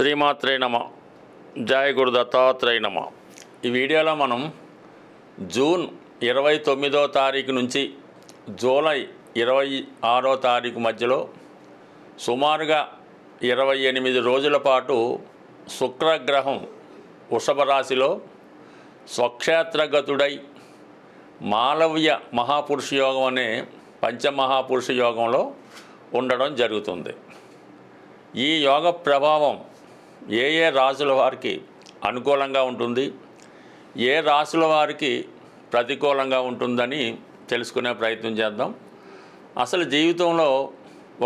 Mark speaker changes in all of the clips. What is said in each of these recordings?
Speaker 1: శ్రీమాత్రే నమ. జయ గురు దత్తాత్రేయ నమ. ఈ వీడియోలో మనం జూన్ 29వ తారీఖు నుంచి జూలై 26వ తారీఖు మధ్యలో సుమారుగా 28 రోజుల పాటు శుక్రగ్రహం వృషభ రాశిలో స్వక్షేత్రగతుడై మాలవ్య మహాపురుష యోగం అనే పంచమహాపురుష యోగంలో ఉండడం జరుగుతుంది. ఈ యోగ ప్రభావం ఏ రాశుల వారికి అనుకూలంగా ఉంటుంది, ఏ రాశుల వారికి ప్రతికూలంగా ఉంటుందని తెలుసుకునే ప్రయత్నం చేద్దాం. అసలు జీవితంలో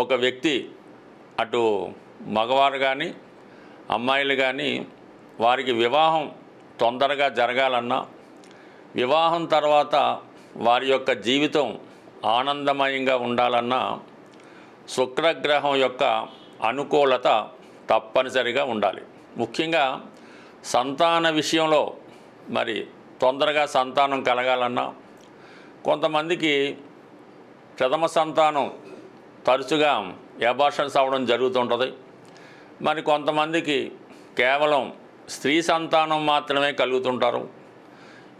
Speaker 1: ఒక వ్యక్తి అటు మగవారు కానీ అమ్మాయిలు కానీ వారికి వివాహం తొందరగా జరగాలన్నా, వివాహం తర్వాత వారి యొక్క జీవితం ఆనందమయంగా ఉండాలన్నా శుక్రగ్రహం యొక్క అనుకూలత తప్పనిసరిగా ఉండాలి. ముఖ్యంగా సంతాన విషయంలో మరి తొందరగా సంతానం కలగాలన్నా, కొంతమందికి ప్రథమ సంతానం తరచుగా అబార్షన్స్ అవ్వడం జరుగుతుంటుంది. మరి కొంతమందికి కేవలం స్త్రీ సంతానం మాత్రమే కలుగుతుంటారు.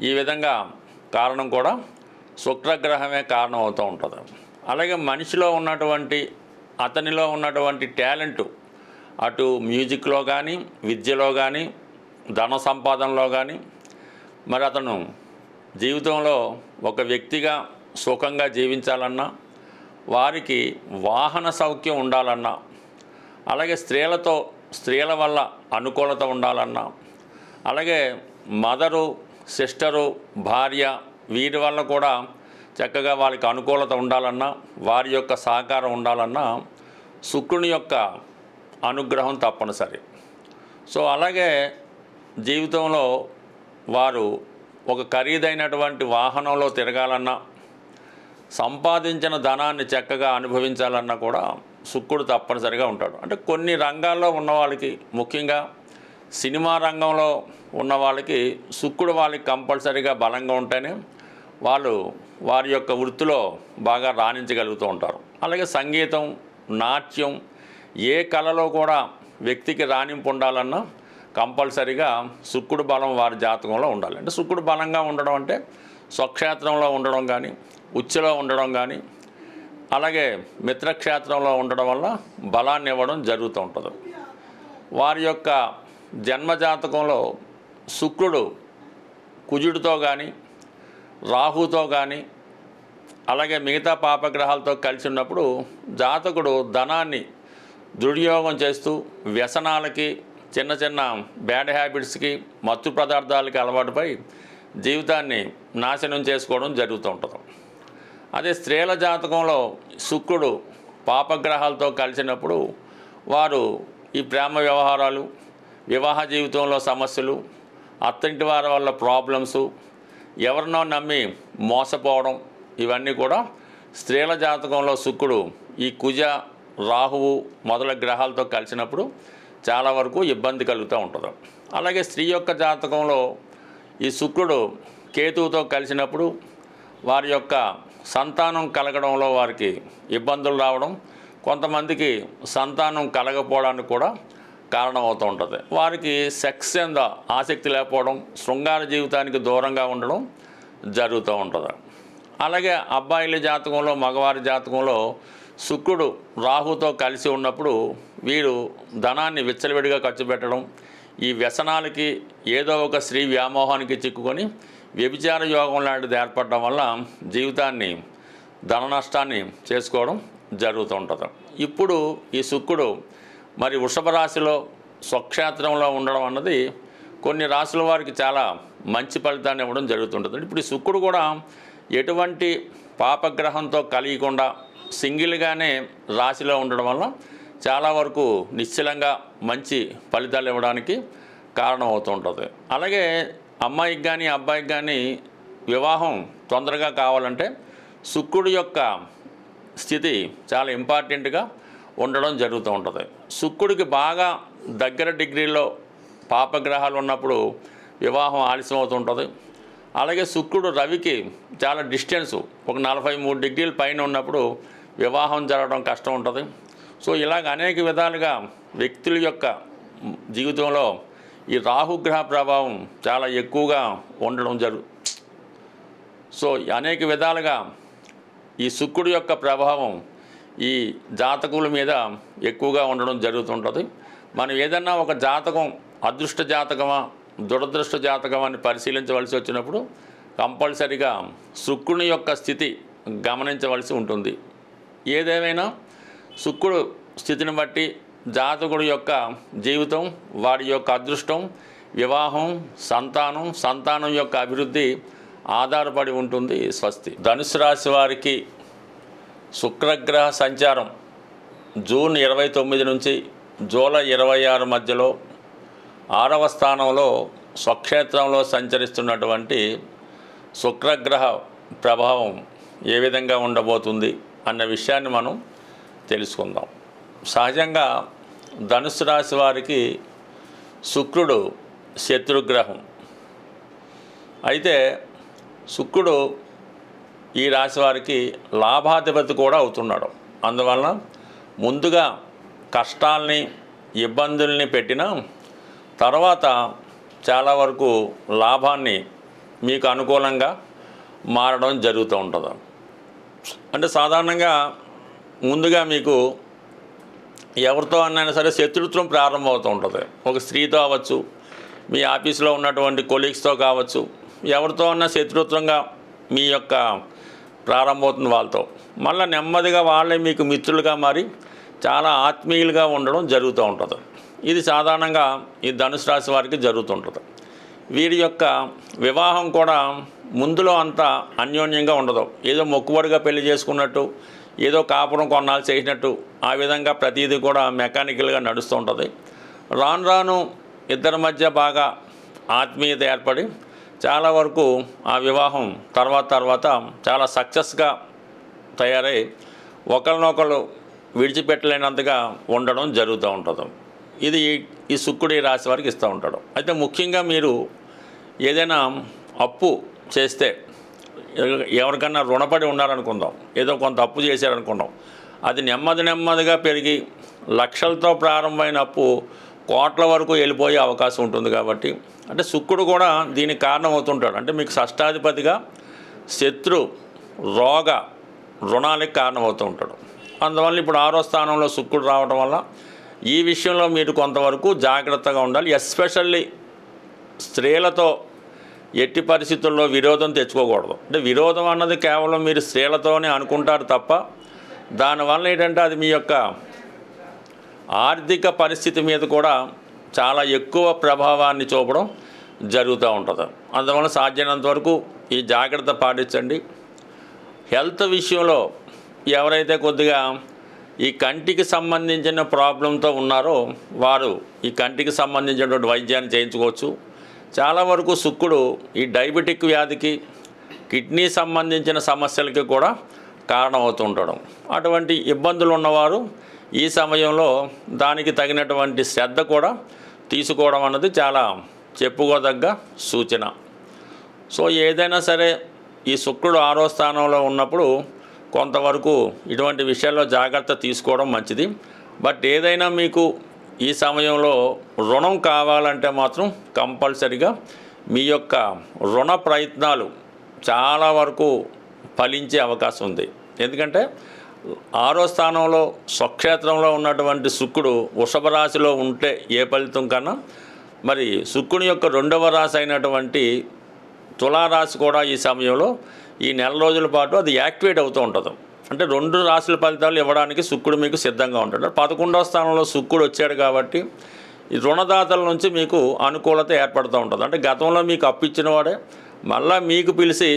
Speaker 1: ఈ విధంగా కారణం కూడా శుక్రగ్రహమే కారణం అవుతూ ఉంటుంది. అలాగే మనిషిలో ఉన్నటువంటి అతనిలో ఉన్నటువంటి టాలెంటు అటు మ్యూజిక్లో కానీ, విద్యలో కానీ, ధన సంపాదనలో కానీ, మరి అతను జీవితంలో ఒక వ్యక్తిగా సుఖంగా జీవించాలన్నా, వారికి వాహన సౌఖ్యం ఉండాలన్నా, అలాగే స్త్రీల వల్ల అనుకూలత ఉండాలన్నా, అలాగే మదరు, సిస్టరు, భార్య వీరి వల్ల కూడా చక్కగా వారికి అనుకూలత ఉండాలన్నా, వారి యొక్క సహకారం ఉండాలన్నా శుక్రుని యొక్క అనుగ్రహం తప్పనిసరి. సో అలాగే జీవితంలో వారు ఒక ఖరీదైనటువంటి వాహనంలో తిరగాలన్నా, సంపాదించిన ధనాన్ని చక్కగా అనుభవించాలన్నా కూడా శుక్రుడు తప్పనిసరిగా ఉంటాడు. అంటే కొన్ని రంగాల్లో ఉన్న వాళ్ళకి, ముఖ్యంగా సినిమా రంగంలో ఉన్న వాళ్ళకి శుక్రుడు వాళ్ళకి కంపల్సరీగా బలంగా ఉంటేనే వాళ్ళు వారి యొక్క వృత్తిలో బాగా రాణించగలుగుతూ ఉంటారు. అలాగే సంగీతం, నాట్యం, ఏ కళలో కూడా వ్యక్తికి రాణింపు ఉండాలన్నా కంపల్సరీగా శుక్రుడు బలం వారి జాతకంలో ఉండాలి. అంటే శుక్రుడు బలంగా ఉండడం అంటే స్వక్షేత్రంలో ఉండడం కానీ, ఉచ్చులో ఉండడం కానీ, అలాగే మిత్రక్షేత్రంలో ఉండడం వల్ల బలాన్ని ఇవ్వడం జరుగుతూ ఉంటుంది. వారి యొక్క జన్మజాతకంలో శుక్రుడు కుజుడితో కానీ, రాహుతో కానీ, అలాగే మిగతా పాపగ్రహాలతో కలిసి ఉన్నప్పుడు జాతకుడు ధనాన్ని దుర్యోగం చేస్తూ వ్యసనాలకి, చిన్న చిన్న బ్యాడ్ హ్యాబిట్స్కి, మత్తు పదార్థాలకి అలవాటుపై జీవితాన్ని నాశనం చేసుకోవడం జరుగుతూ ఉంటుంది. అదే స్త్రీల జాతకంలో శుక్రుడు పాపగ్రహాలతో కలిసినప్పుడు వారు ఈ ప్రేమ వ్యవహారాలు, వివాహ జీవితంలో సమస్యలు, అత్తింటి వారి వల్ల ప్రాబ్లమ్సు, ఎవరినో నమ్మి మోసపోవడం, ఇవన్నీ కూడా స్త్రీల జాతకంలో శుక్రుడు ఈ కుజ, రాహువు మొదలగు గ్రహాలతో కలిసినప్పుడు చాలా వరకు ఇబ్బంది కలుగుతూ ఉంటుంది. అలాగే స్త్రీ యొక్క జాతకంలో ఈ శుక్రుడు కేతువుతో కలిసినప్పుడు వారి యొక్క సంతానం కలగడంలో వారికి ఇబ్బందులు రావడం, కొంతమందికి సంతానం కలగపోవడానికి కూడా కారణమవుతూ ఉంటుంది. వారికి సెక్స్ మీద ఆసక్తి లేకపోవడం, శృంగార జీవితానికి దూరంగా ఉండడం జరుగుతూ ఉంటుంది. అలాగే అబ్బాయిల జాతకంలో, మగవారి జాతకంలో శుక్రుడు రాహుతో కలిసి ఉన్నప్పుడు వీరు ధనాన్ని విచ్చలవిడిగా ఖర్చు పెట్టడం, ఈ వ్యసనాలకి, ఏదో ఒక స్త్రీ వ్యామోహానికి చిక్కుకొని వ్యభిచార యోగం లాంటిది ఏర్పడడం వల్ల జీవితాన్ని ధన నష్టాన్ని చేసుకోవడం జరుగుతూ ఉంటుంది. ఇప్పుడు ఈ శుక్రుడు మరి వృషభ రాశిలో స్వక్షేత్రంలో ఉండడం అన్నది కొన్ని రాశుల వారికి చాలా మంచి ఫలితాన్ని ఇవ్వడం జరుగుతుంటుంది. ఇప్పుడు ఈ శుక్రుడు కూడా ఎటువంటి పాపగ్రహంతో కలియకుండా సింగిల్గానే రాశిలో ఉండడం వల్ల చాలా వరకు నిశ్చలంగా మంచి ఫలితాలు ఇవ్వడానికి కారణం అవుతూ ఉంటుంది. అలాగే అమ్మాయికి కానీ అబ్బాయికి కానీ వివాహం తొందరగా కావాలంటే శుక్రుడి యొక్క స్థితి చాలా ఇంపార్టెంట్గా ఉండడం జరుగుతూ ఉంటుంది. శుక్రుడికి బాగా దగ్గర డిగ్రీలో పాపగ్రహాలు ఉన్నప్పుడు వివాహం ఆలస్యం అవుతుంటుంది. అలాగే శుక్రుడు రవికి చాలా డిస్టెన్సు, ఒక 43 డిగ్రీల పైన ఉన్నప్పుడు వివాహం జరగడం కష్టం ఉంటుంది. సో ఇలాగ అనేక విధాలుగా వ్యక్తుల యొక్క జీవితంలో ఈ రాహుగ్రహ ప్రభావం చాలా ఎక్కువగా ఉండడం సో అనేక విధాలుగా ఈ శుక్రుడి యొక్క ప్రభావం ఈ జాతకుల మీద ఎక్కువగా ఉండడం జరుగుతుంటుంది. మనం ఏదన్నా ఒక జాతకం అదృష్ట జాతకమా దురదృష్ట జాతకమా అని పరిశీలించవలసి వచ్చినప్పుడు కంపల్సరిగా శుక్రుని యొక్క స్థితి గమనించవలసి ఉంటుంది. ఏదేమైనా శుక్రుడు స్థితిని బట్టి జాతకుడి యొక్క జీవితం, వాడి యొక్క అదృష్టం, వివాహం, సంతానం యొక్క అభివృద్ధి ఆధారపడి ఉంటుంది. స్వస్తి. ధనుసు రాశి వారికి శుక్రగ్రహ సంచారం జూన్ 29 నుంచి జూలై 26 మధ్యలో 6వ స్థానంలో స్వక్షేత్రంలో సంచరిస్తున్నటువంటి శుక్రగ్రహ ప్రభావం ఏ విధంగా ఉండబోతుంది అన్న విషయాన్ని మనం తెలుసుకుందాం. సహజంగా ధనుసు రాశి వారికి శుక్రుడు శత్రుగ్రహం. అయితే శుక్రుడు ఈ రాశి వారికి లాభాధిపతి కూడా అవుతున్నాడు. అందువలన ముందుగా కష్టాల్ని ఇబ్బందుల్ని పెట్టినా తర్వాత చాలా వరకు లాభాన్ని మీకు అనుకూలంగా మారడం జరుగుతూ ఉంటుంది. అంటే సాధారణంగా ముందుగా మీకు ఎవరితో అన్నైనా సరే శత్రుత్వం ప్రారంభమవుతూ ఉంటుంది. ఒక స్త్రీతో అవ్వచ్చు, మీ ఆఫీస్లో ఉన్నటువంటి కొలీగ్స్తో కావచ్చు, ఎవరితో అన్నా శత్రుత్వంగా మీ యొక్క ప్రారంభమవుతుంది వాళ్ళతో. మళ్ళీ నెమ్మదిగా వాళ్ళే మీకు మిత్రులుగా మారి చాలా ఆత్మీయులుగా ఉండడం జరుగుతూ ఉంటుంది. ఇది సాధారణంగా ఈ ధనుసు రాశి వారికి జరుగుతుంటుంది. వీరి యొక్క వివాహం కూడా ముందులో అంత అన్యోన్యంగా ఉండదు. ఏదో మొక్కుబడిగా పెళ్లి చేసుకున్నట్టు, ఏదో కాపురం కొన్నాళ్ళు చేసినట్టు ఆ విధంగా ప్రతిదీ కూడా మెకానికల్గా నడుస్తూ ఉంటుంది. రాను రాను ఇద్దరి మధ్య బాగా ఆత్మీయత ఏర్పడి చాలా వరకు ఆ వివాహం తర్వాత చాలా సక్సెస్గా తయారై ఒకరినొకరు విడిచిపెట్టలేనంతగా ఉండడం జరుగుతూ ఉంటుంది. ఇది ఈ శుక్రుడు రాశి వారికి ఇస్తూ ఉంటాడు. అయితే ముఖ్యంగా మీరు ఏదైనా అప్పు చేస్తే, ఎవరికన్నా రుణపడి ఉన్నారనుకుందాం, ఏదో కొంత అప్పు చేశారనుకుందాం, అది నెమ్మదిగా పెరిగి లక్షలతో ప్రారంభమైన అప్పు కోట్ల వరకు వెళ్ళిపోయే అవకాశం ఉంటుంది. కాబట్టి అంటే శుక్రుడు కూడా దీనికి కారణమవుతుంటాడు. అంటే మీకు షష్టాధిపతిగా శత్రు, రోగ, రుణాలకు కారణమవుతూ ఉంటాడు. అందువల్ల ఇప్పుడు 6వ స్థానంలో శుక్రుడు రావడం వల్ల ఈ విషయంలో మీరు కొంతవరకు జాగ్రత్తగా ఉండాలి. ఎస్పెషల్లీ స్త్రీలతో ఎట్టి పరిస్థితుల్లో విరోధం తెచ్చుకోకూడదు. అంటే విరోధం అన్నది కేవలం మీరు స్త్రీలతోనే అనుకుంటారు తప్ప దానివల్ల ఏంటంటే అది మీ యొక్క ఆర్థిక పరిస్థితి మీద కూడా చాలా ఎక్కువ ప్రభావాన్ని చూపడం జరుగుతూ ఉంటుంది. అందువల్ల సాధ్యమైనంత వరకు ఈ జాగ్రత్త పాటించండి. హెల్త్ విషయంలో ఎవరైతే కొద్దిగా ఈ కంటికి సంబంధించిన ప్రాబ్లంతో ఉన్నారో వారు ఈ కంటికి సంబంధించినటువంటి వైద్యాన్ని చేయించుకోవచ్చు. చాలా వరకు శుక్రుడు ఈ డయాబెటిక్ వ్యాధికి, కిడ్నీ సంబంధించిన సమస్యలకి కూడా కారణమవుతూ ఉంటాడు. అటువంటి ఇబ్బందులు ఉన్నవారు ఈ సమయంలో దానికి తగినటువంటి శ్రద్ధ కూడా తీసుకోవడం అన్నది చాలా చెప్పుకోదగ్గ సూచన. సో ఏదైనా సరే ఈ శుక్రుడు 6వ స్థానంలో ఉన్నప్పుడు కొంతవరకు ఇటువంటి విషయాల్లో జాగ్రత్త తీసుకోవడం మంచిది. బట్ ఏదైనా మీకు ఈ సమయంలో రుణం కావాలంటే మాత్రం కంపల్సరిగా మీ యొక్క రుణ ప్రయత్నాలు చాలా వరకు ఫలించే అవకాశం ఉంది. ఎందుకంటే 6వ స్థానంలో స్వక్షేత్రంలో ఉన్నటువంటి శుక్రుడు వృషభ రాశిలో ఉంటే ఏ ఫలితం కన్నా మరి శుక్రుని యొక్క 2వ రాశి అయినటువంటి తులారాశి కూడా ఈ సమయంలో ఈ నెల రోజుల పాటు అది యాక్టివేట్ అవుతూ ఉంటుంది. అంటే 2 రాశుల ఫలితాలు ఇవ్వడానికి శుక్రుడు మీకు సిద్ధంగా ఉంటాడు. 11వ స్థానంలో శుక్రుడు వచ్చాడు కాబట్టి ఈ రుణదాతల నుంచి మీకు అనుకూలత ఏర్పడుతూ ఉంటుంది. అంటే గతంలో మీకు అప్పు ఇచ్చిన వాడే మళ్ళీ మీకు పిలిచి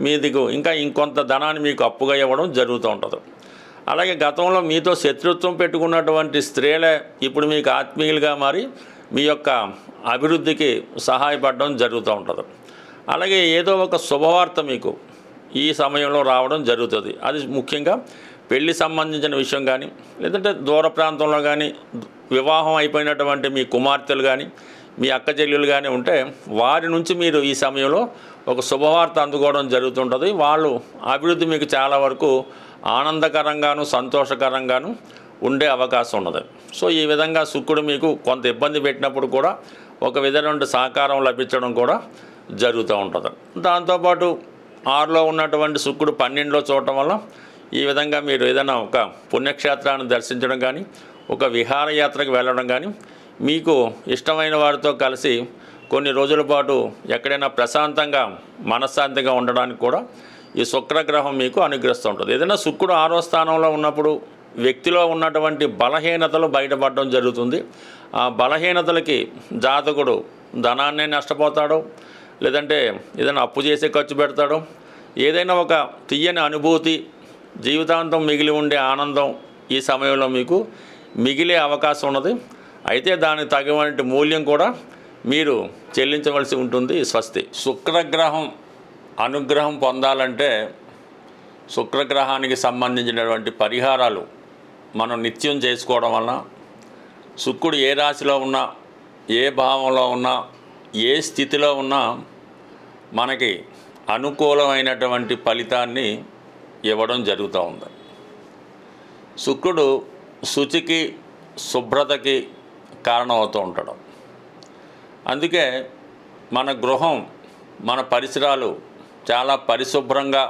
Speaker 1: మీదికు ఇంకొంత ధనాన్ని మీకు అప్పుగా ఇవ్వడం జరుగుతూ ఉంటుంది. అలాగే గతంలో మీతో శత్రుత్వం పెట్టుకున్నటువంటి స్త్రీలే ఇప్పుడు మీకు ఆత్మీయులుగా మారి మీ యొక్క అభివృద్ధికి సహాయపడడం జరుగుతూ ఉంటుంది. అలాగే ఏదో ఒక శుభవార్త మీకు ఈ సమయంలో రావడం జరుగుతుంది. అది ముఖ్యంగా పెళ్లి సంబంధించిన విషయం కానీ, లేదంటే దూర ప్రాంతంలో కానీ వివాహం అయిపోయినటువంటి మీ కుమార్తెలు కానీ, మీ అక్క చెల్లెలు కానీ ఉంటే వారి నుంచి మీరు ఈ సమయంలో ఒక శుభవార్త అందుకోవడం జరుగుతుంటుంది. వాళ్ళు అభివృద్ధి మీకు చాలా వరకు ఆనందకరంగాను సంతోషకరంగాను ఉండే అవకాశం ఉన్నది. సో ఈ విధంగా శుక్రుడు మీకు కొంత ఇబ్బంది పెట్టినప్పుడు కూడా ఒక విధమైన సహకారం లభించడం కూడా జరుగుతూ ఉంటుంది. దాంతోపాటు 6లో ఉన్నటువంటి శుక్రుడు 12లో చూడటం వల్ల ఈ విధంగా మీరు ఏదైనా ఒక పుణ్యక్షేత్రాన్ని దర్శించడం కానీ, ఒక విహారయాత్రకు వెళ్ళడం కానీ, మీకు ఇష్టమైన వారితో కలిసి కొన్ని రోజుల పాటు ఎక్కడైనా ప్రశాంతంగా మనశ్శాంతిగా ఉండడానికి కూడా ఈ శుక్రగ్రహం మీకు అనుగ్రహిస్తూ ఉంటుంది. ఏదైనా శుక్రుడు 6వ స్థానంలో ఉన్నప్పుడు వ్యక్తిలో ఉన్నటువంటి బలహీనతలు బయటపడడం జరుగుతుంది. ఆ బలహీనతలకి జాతకుడు ధనాన్నే నష్టపోతాడు, లేదంటే ఏదైనా అప్పు చేసి ఖర్చు పెడతాడు, ఏదైనా ఒక తీయని అనుభూతి, జీవితాంతం మిగిలి ఉండే ఆనందం ఈ సమయంలో మీకు మిగిలే అవకాశం ఉన్నది. అయితే దానికి తగినటువంటి మూల్యం కూడా మీరు చెల్లించవలసి ఉంటుంది. స్వస్తి. శుక్రగ్రహం అనుగ్రహం పొందాలంటే శుక్రగ్రహానికి సంబంధించినటువంటి పరిహారాలు మనం నిత్యం చేసుకోవడం వలన శుక్రుడు ఏ రాశిలో ఉన్నా, ఏ భావంలో ఉన్నా, ఏ స్థితిలో ఉన్నా మనకి అనుకూలమైనటువంటి ఫలితాన్ని ఇవ్వడం జరుగుతూ ఉంది. శుక్రుడు శుచికి, శుభ్రతకి కారణమవుతూ ఉంటాడు. అందుకే మన గృహం, మన పరిసరాలు చాలా పరిశుభ్రంగా,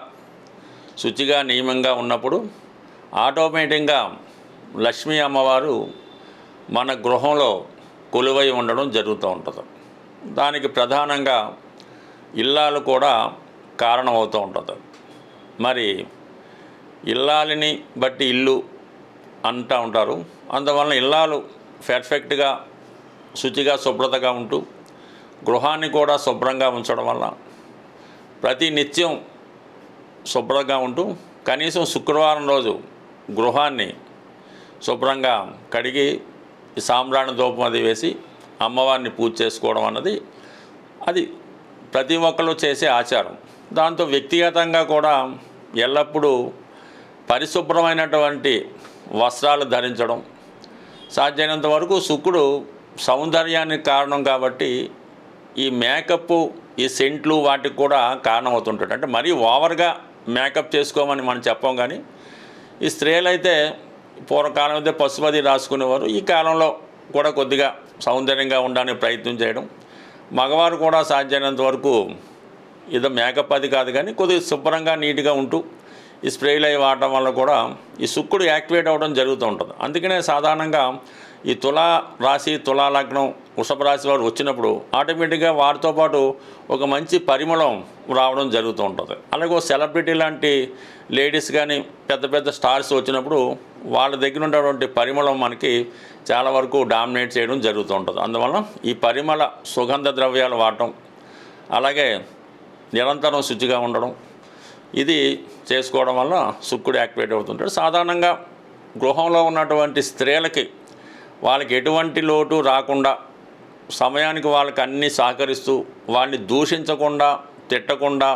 Speaker 1: శుచిగా, నియమంగా ఉన్నప్పుడు ఆటోమేటిక్గా లక్ష్మీ అమ్మవారు మన గృహంలో కొలువై ఉండడం జరుగుతూ ఉంటుంది. దానికి ప్రధానంగా ఇల్లాలు కూడా కారణమవుతూ ఉంటుంది. మరి ఇల్లాలిని బట్టి ఇల్లు అంటూ ఉంటారు. అందువలన ఇల్లాలు పర్ఫెక్ట్గా, శుచిగా, శుభ్రతగా ఉంటూ గృహాన్ని కూడా శుభ్రంగా ఉంచడం వల్ల ప్రతి నిత్యం శుభ్రంగా ఉంటూ కనీసం శుక్రవారం రోజు గృహాన్ని శుభ్రంగా కడిగి సాంబ్రాణి ధూపం అది వేసి అమ్మవారిని పూజ చేసుకోవడం అన్నది అది ప్రతి ఒక్కరు చేసే ఆచారం. దాంతో వ్యక్తిగతంగా కూడా ఎల్లప్పుడూ పరిశుభ్రమైనటువంటి వస్త్రాలు ధరించడం, సాధ్యమైనంత వరకు శుక్రుడు సౌందర్యానికి కారణం కాబట్టి ఈ మేకప్, ఈ సెంట్లు వాటికి కూడా కారణమవుతుంటాడు. అంటే మరీ ఓవర్గా మేకప్ చేసుకోమని మనం చెప్పం, కానీ ఈ స్త్రీలైతే పూర్వకాలం అయితే పసుపది రాసుకునేవారు. ఈ కాలంలో కూడా కొద్దిగా సౌందర్యంగా ఉండడానికి ప్రయత్నం చేయడం. మగవారు కూడా సాధ్యమైనంత వరకు ఏదో మేకప్ అది కాదు, కానీ కొద్దిగా శుభ్రంగా, నీట్గా ఉంటూ ఈ స్ప్రేలు అవి వాడటం వల్ల కూడా ఈ శుక్రుడు యాక్టివేట్ అవ్వడం జరుగుతూ ఉంటుంది. అందుకనే సాధారణంగా ఈ తులా రాశి, తులా లగ్నం, వృషభ రాశి వారు వచ్చినప్పుడు ఆటోమేటిక్గా వారితో పాటు ఒక మంచి పరిమళం రావడం జరుగుతూ ఉంటుంది. అలాగే సెలబ్రిటీ లాంటి లేడీస్ కానీ, పెద్ద పెద్ద స్టార్స్ వచ్చినప్పుడు వాళ్ళ దగ్గర ఉన్నటువంటి పరిమళం మనకి చాలా వరకు డామినేట్ చేయడం జరుగుతూ ఉంటుంది. అందువల్ల ఈ పరిమళ సుగంధ ద్రవ్యాలు వాడటం, అలాగే నిరంతరం శుచిగా ఉండడం, ఇది చేసుకోవడం వల్ల శుక్రుడు యాక్టివేట్ అవుతుంటాడు. సాధారణంగా గృహంలో ఉన్నటువంటి స్త్రీలకి వాళ్ళకి ఎటువంటి లోటు రాకుండా, సమయానికి వాళ్ళకి అన్నీ సహకరిస్తూ, వాళ్ళని దూషించకుండా, తిట్టకుండా,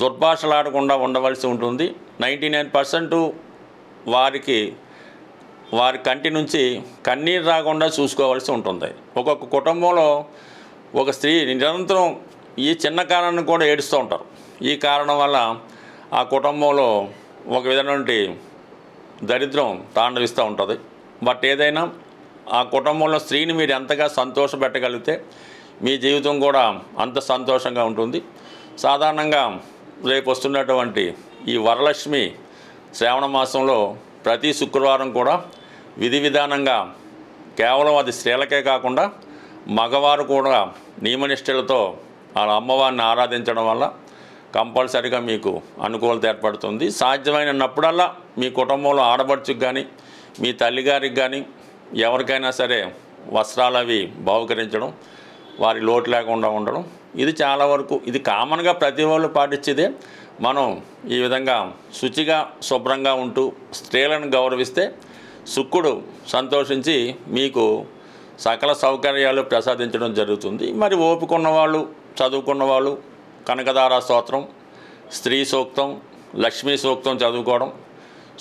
Speaker 1: దుర్భాషలాడకుండా ఉండవలసి ఉంటుంది. 99% వారి కంటి నుంచి కన్నీరు రాకుండా చూసుకోవాల్సి ఉంటుంది. ఒక్కొక్క కుటుంబంలో ఒక స్త్రీ నిరంతరం ఈ చిన్న కారణాన్ని కూడా ఏడుస్తూ ఉంటారు. ఈ కారణం వల్ల ఆ కుటుంబంలో ఒక విధమైనటువంటి దరిద్రం తాండవిస్తూ ఉంటుంది. బట్ ఏదైనా ఆ కుటుంబంలో స్త్రీని మీరు ఎంతగా సంతోషపెట్టగలిగితే మీ జీవితం కూడా అంత సంతోషంగా ఉంటుంది. సాధారణంగా రేపు వస్తున్నటువంటి ఈ వరలక్ష్మి శ్రావణ మాసంలో ప్రతి శుక్రవారం కూడా విధి విధానంగా కేవలం అది స్త్రీలకే కాకుండా మగవారు కూడా నియమనిష్టలతో ఆ అమ్మవారిని ఆరాధించడం వల్ల కంపల్సరీగా మీకు అనుకూలత ఏర్పడుతుంది. సాధ్యమైనప్పుడల్లా మీ కుటుంబంలో ఆడపడుచుకు కానీ, మీ తల్లిగారికి కానీ, ఎవరికైనా సరే వస్త్రాలు అవి బహుకరించడం, వారి లోటు లేకుండా ఉండడం, ఇది చాలా వరకు ఇది కామన్గా ప్రతి వాళ్ళు పాటించేదే. మనం ఈ విధంగా శుచిగా, శుభ్రంగా ఉంటూ స్త్రీలను గౌరవిస్తే శుక్రుడు సంతోషించి మీకు సకల సౌకర్యాలు ప్రసాదించడం జరుగుతుంది. మరి ఓపిక ఉన్నవాళ్ళు, చదువుకున్న వాళ్ళు కనకదార స్తోత్రం, స్త్రీ సూక్తం, లక్ష్మీ సూక్తం చదువుకోవడం,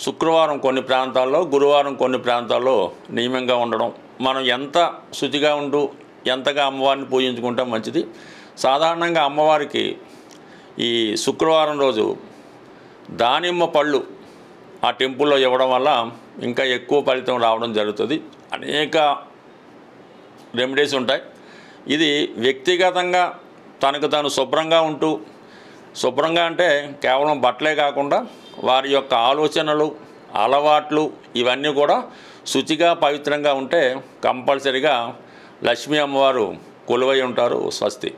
Speaker 1: శుక్రవారం కొన్ని ప్రాంతాల్లో, గురువారం కొన్ని ప్రాంతాల్లో నియమంగా ఉండడం, మనం ఎంత శుచిగా ఉంటూ ఎంతగా అమ్మవారిని పూజించుకుంటాం మంచిది. సాధారణంగా అమ్మవారికి ఈ శుక్రవారం రోజు దానిమ్మ పళ్ళు ఆ టెంపుల్లో ఇవ్వడం వల్ల ఇంకా ఎక్కువ ఫలితం రావడం జరుగుతుంది. అనేక రెమెడీస్ ఉంటాయి. ఇది వ్యక్తిగతంగా తనకు తాను శుభ్రంగా ఉంటూ, శుభ్రంగా అంటే కేవలం బట్టలే కాకుండా వారి యొక్క ఆలోచనలు, అలవాట్లు ఇవన్నీ కూడా శుచిగా పవిత్రంగా ఉంటే కంపల్సరిగా లక్ష్మీ అమ్మవారు కొలువై ఉంటారు. స్వస్తి.